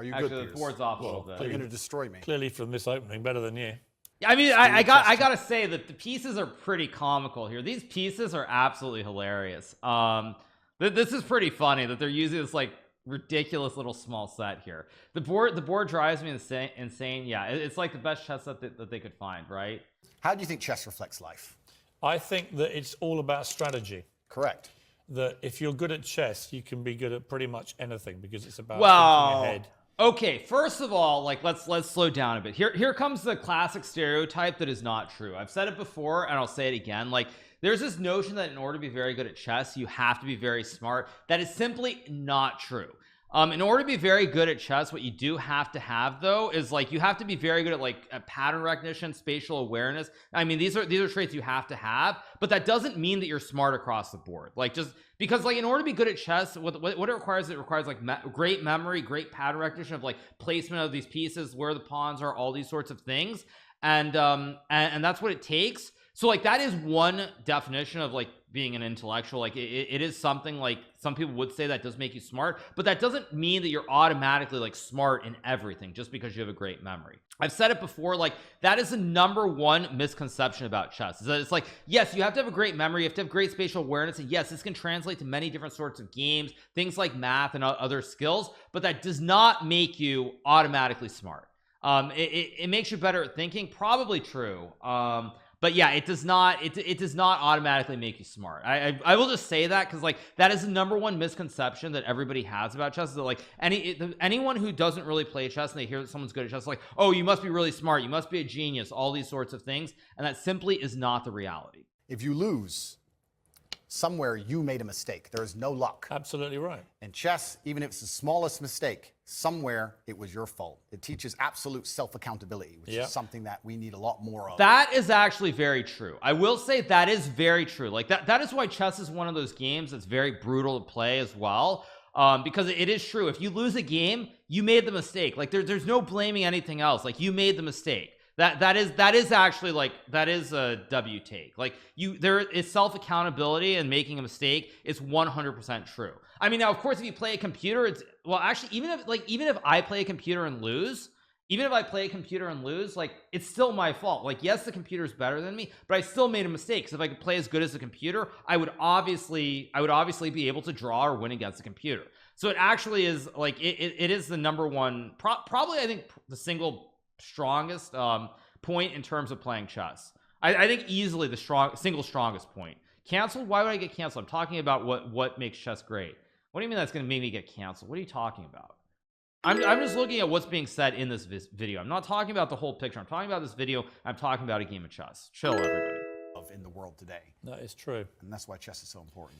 Are you Actually, good, the Peters? board's off a little bit. You're going to destroy me. Clearly from this opening, better than you. I mean, I gotta say that the pieces are pretty comical here. These pieces are absolutely hilarious. This is pretty funny that they're using this like ridiculous little small set here. The board drives me insane. Yeah, it's like the best chess set that they could find, right? How do you think chess reflects life? I think that it's all about strategy. Correct. That if you're good at chess, you can be good at pretty much anything because it's about Well, thinking ahead. okay, first of all, like let's slow down a bit. Here comes the classic stereotype that is not true. I've said it before and I'll say it again. Like there's this notion that in order to be very good at chess, you have to be very smart. That is simply not true. In order to be very good at chess, what you do have to have though is like you have to be very good at like pattern recognition, spatial awareness. I mean, these are traits you have to have, but that doesn't mean that you're smart across the board. Like just because like in order to be good at chess, what it requires like great memory, great pattern recognition of like placement of these pieces, where the pawns are, all these sorts of things, and that's what it takes. So like that is one definition of like being an intellectual. Like it is something like some people would say that does make you smart, but that doesn't mean that you're automatically like smart in everything just because you have a great memory. I've said it before, like that is the #1 misconception about chess, is that it's like, yes, you have to have a great memory, you have to have great spatial awareness, and yes, this can translate to many different sorts of games, things like math and other skills, but that does not make you automatically smart. It makes you better at thinking, probably true. But yeah, it does not automatically make you smart. I will just say that because like that is the #1 misconception that everybody has about chess, is that like anyone who doesn't really play chess and they hear that someone's good at chess, like, oh, you must be really smart, you must be a genius, all these sorts of things, and that simply is not the reality. If you lose, somewhere you made a mistake. There is no luck. Absolutely right. In chess, even if it's the smallest mistake, somewhere it was your fault. It teaches absolute self-accountability, which is something that we need a lot more of. That is actually very true. I will say that is very true. Like that is why chess is one of those games that's very brutal to play as well. Because it is true. If you lose a game, you made the mistake. Like there's no blaming anything else. Like you made the mistake. That is actually like, that is a W take. Like there is self-accountability, and making a mistake is 100% true. I mean, now of course if you play a computer, it's, well, actually even if I play a computer and lose, like it's still my fault. Like yes, the computer is better than me, but I still made a mistake. So if I could play as good as the computer, I would obviously be able to draw or win against the computer. So it actually is like it is the #1, probably I think the single strongest point in terms of playing chess. I think easily the single strongest point. Canceled? Why would I get canceled? I'm talking about what makes chess great. What do you mean that's going to make me get canceled? What are you talking about? I'm just looking at what's being said in this video. I'm not talking about the whole picture. I'm talking about this video. I'm talking about a game of chess. Chill, everybody. In the world today. That is true. And that's why chess is so important.